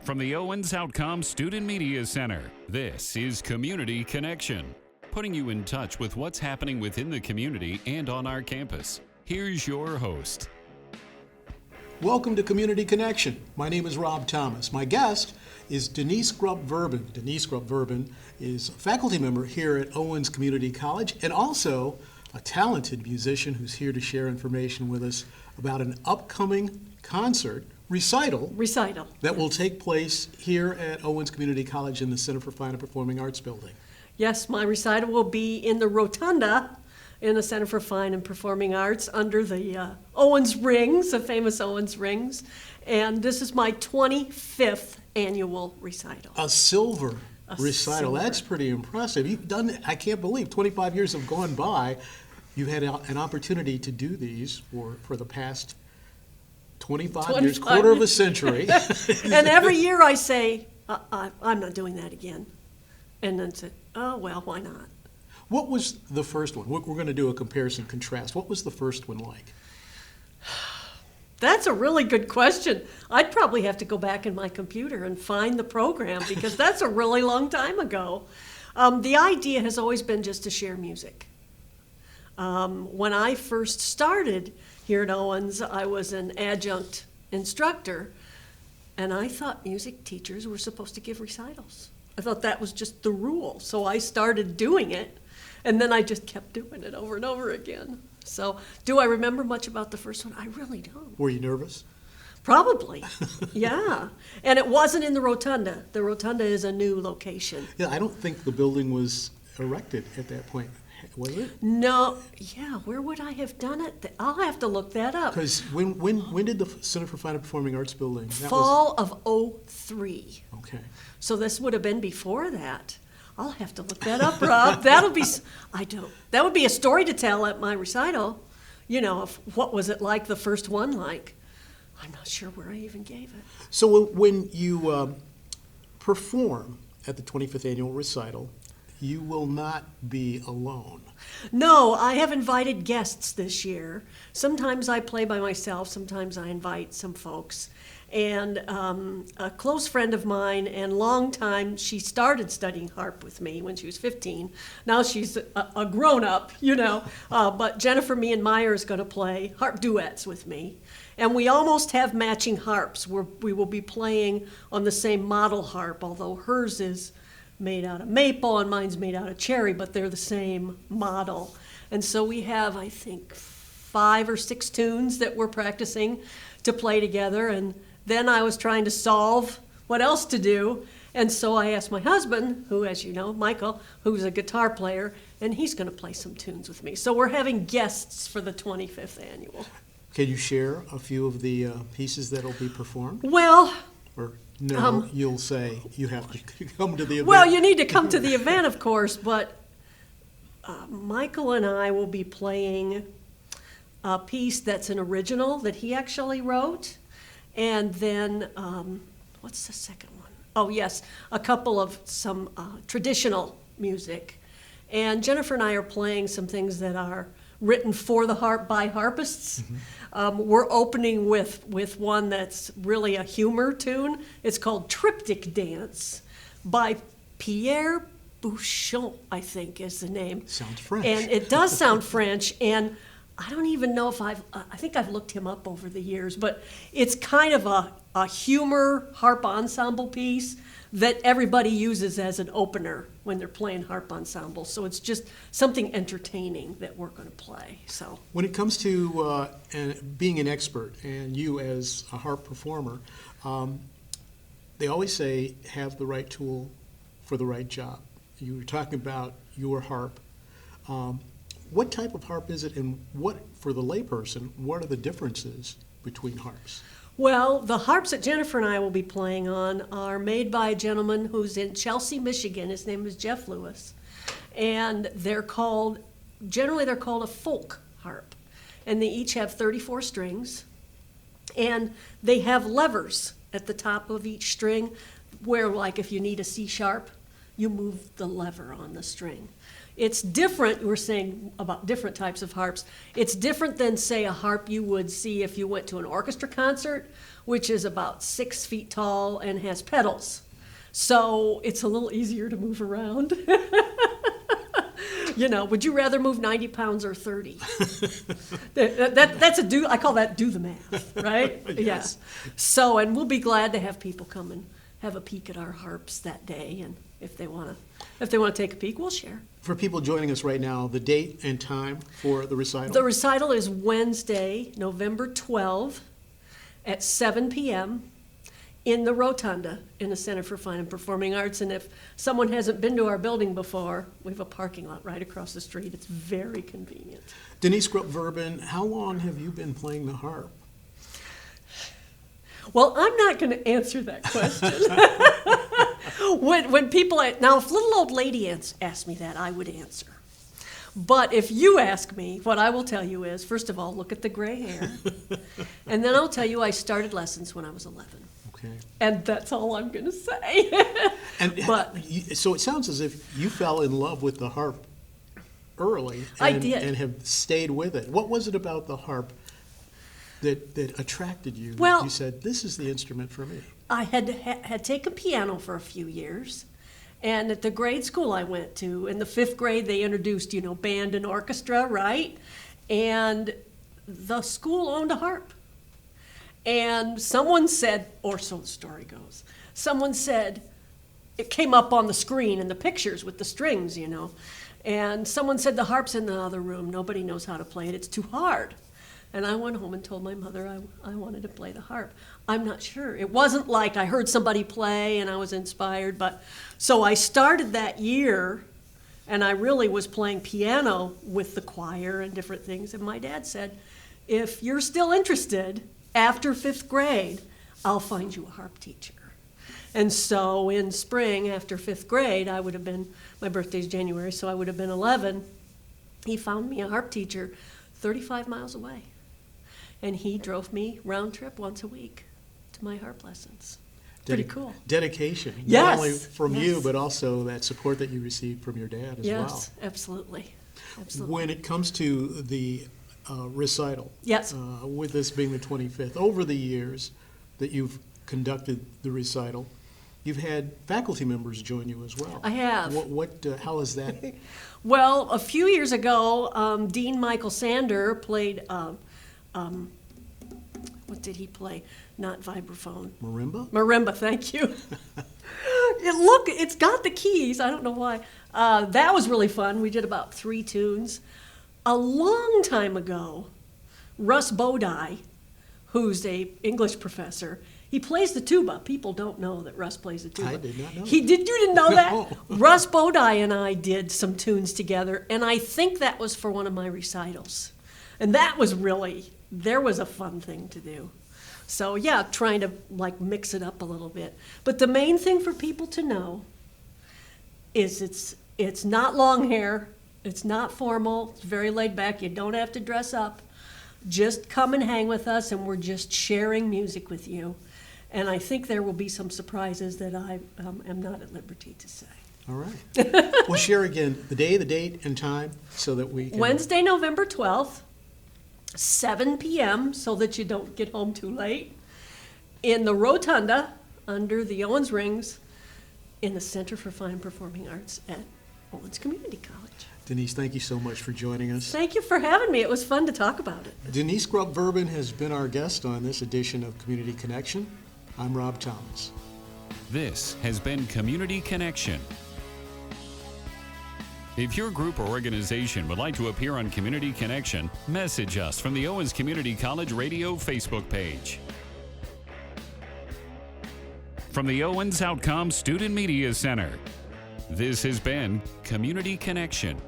From the Owens Outcome Student Media Center, this is Community Connection, putting you in touch with what's happening within the community and on our campus. Here's your host. Welcome to Community Connection. My name is Rob Thomas. My guest is Denise Grupp-Verbon. Denise Grupp-Verbon is a faculty member here at Owens Community College and also a talented musician who's here to share information with us about an upcoming concert recital that will take place here at Owens Community College in the Center for Fine and Performing Arts building. Yes, my recital will be in the rotunda in the Center for Fine and Performing Arts under the Owens rings, the famous Owens rings. And this is my 25th annual recital. A silver recital. Silver. That's pretty impressive. You've done, I can't believe, 25 years have gone by. You had an opportunity to do these for the past 25 years, quarter of a century. And every year I say, I'm not doing that again. And then say, oh, well, why not? What was the first one? We're going to do a comparison contrast. What was the first one like? That's a really good question. I'd probably have to go back in my computer and find the program because that's a really long time ago. The idea has always been just to share music. When I first started here at Owens, I was an adjunct instructor, and I thought music teachers were supposed to give recitals. I thought that was just the rule, so I started doing it, and then I just kept doing it over and over again. So, do I remember much about the first one? I really don't. Were you nervous? Probably, yeah. And it wasn't in the rotunda. The rotunda is a new location. Yeah, I don't think the building was erected at that point, was it? No, yeah, where would I have done it? I'll have to look that up. Because when did the Center for Fine and Performing Arts building? Fall of '03. Okay. So this would have been before that. I'll have to look that up, Rob. That would be a story to tell at my recital. You know, of what was it like, the first one like. I'm not sure where I even gave it. So when you perform at the 25th annual recital, you will not be alone. No, I have invited guests this year. Sometimes I play by myself, sometimes I invite some folks. And a close friend of mine and long time, she started studying harp with me when she was 15. Now she's a grown-up, you know. But Jennifer Meehan Meyer is going to play harp duets with me. And we almost have matching harps. We will be playing on the same model harp, although hers is made out of maple and mine's made out of cherry, but they're the same model. And so we have, I think, 5 or 6 tunes that we're practicing to play together. And then I was trying to solve what else to do. And so I asked my husband, who, as you know, Michael, who's a guitar player, and he's going to play some tunes with me. So we're having guests for the 25th annual. Can you share a few of the pieces that will be performed? Well, Or no, you'll say you have to come to the event. well, you need to come to the event, of course, but Michael and I will be playing a piece that's an original that he actually wrote. And then, what's the second one? Oh, yes, a couple of some traditional music. And Jennifer and I are playing some things that are written for the harp by harpists. Mm-hmm. We're opening with one that's really a humor tune. It's called Triptych Dance by Pierre Bouchon, I think is the name. Sounds French. And it does sound French, and I don't even know if I think I've looked him up over the years, but it's kind of a humor harp ensemble piece that everybody uses as an opener when they're playing harp ensemble. So it's just something entertaining that we're going to play. So when it comes to being an expert and you as a harp performer, they always say have the right tool for the right job. You were talking about your harp. What type of harp is it, and what, for the layperson, what are the differences between harps? Well, the harps that Jennifer and I will be playing on are made by a gentleman who's in Chelsea, Michigan. His name is Jeff Lewis. And generally they're called a folk harp. And they each have 34 strings. And they have levers at the top of each string where, like, if you need a C sharp, you move the lever on the string. It's different, we're saying about different types of harps. It's different than, say, a harp you would see if you went to an orchestra concert, which is about 6 feet tall and has pedals. So it's a little easier to move around. Would you rather move 90 pounds or 30? That's I call that do the math, right? Yes. Yeah. So, and we'll be glad to have people come and have a peek at our harps that day. And if they want to take a peek, we'll share. For people joining us right now, the date and time for the recital? The recital is Wednesday, November 12 at 7 p.m. in the Rotunda in the Center for Fine and Performing Arts. And if someone hasn't been to our building before, we have a parking lot right across the street. It's very convenient. Denise Grupp-Verbon, how long have you been playing the harp? Well, I'm not going to answer that question. When people, now if little old lady asked me that, I would answer. But if you ask me, what I will tell you is, first of all, look at the gray hair. And then I'll tell you I started lessons when I was 11. Okay. And that's all I'm going to say. So it sounds as if you fell in love with the harp early. I did. And have stayed with it. What was it about the harp that attracted you? Well, you said, this is the instrument for me. I had taken piano for a few years. And at the grade school I went to, in the 5th grade, they introduced, band and orchestra, right? And the school owned a harp. And someone said, or so the story goes, someone said, it came up on the screen in the pictures with the strings, and someone said, the harp's in the other room. Nobody knows how to play it. It's too hard. And I went home and told my mother I wanted to play the harp. I'm not sure. It wasn't like I heard somebody play and I was inspired, but so I started that year, and I really was playing piano with the choir and different things. And my dad said, if you're still interested, after 5th grade, I'll find you a harp teacher. And so in spring, after 5th grade, my birthday's January, so I would have been 11. He found me a harp teacher 35 miles away. And he drove me round trip once a week to my harp lessons. Pretty cool. Dedication. Yes. Not only from you, but also that support that you received from your dad as well. Yes, absolutely. When it comes to the recital, yes, with this being the 25th, over the years that you've conducted the recital, you've had faculty members join you as well. I have. How is that? Well, a few years ago, Dean Michael Sander played, what did he play? Not vibraphone. Marimba? Marimba, thank you. It's got the keys. I don't know why. That was really fun. We did about 3 tunes. A long time ago, Russ Bodie, who's a English professor, he plays the tuba. People don't know that Russ plays the tuba. I did not know. You didn't know No. that? Russ Bodie and I did some tunes together, and I think that was for one of my recitals. And that was there was a fun thing to do. So yeah, trying to mix it up a little bit. But the main thing for people to know is it's not long hair, it's not formal, it's very laid back, you don't have to dress up. Just come and hang with us, and we're just sharing music with you. And I think there will be some surprises that I am not at liberty to say. All right. We'll share again the day, the date, and time so that we can... Wednesday, November 12th, 7 p.m., so that you don't get home too late, in the Rotunda under the Owens Rings in the Center for Fine and Performing Arts at Owens Community College. Denise, thank you so much for joining us. Thank you for having me. It was fun to talk about it. Denise Grupp-Verbon has been our guest on this edition of Community Connection. I'm Rob Thomas. This has been Community Connection. If your group or organization would like to appear on Community Connection, message us from the Owens Community College Radio Facebook page. From the Owens Outcome Student Media Center, this has been Community Connection.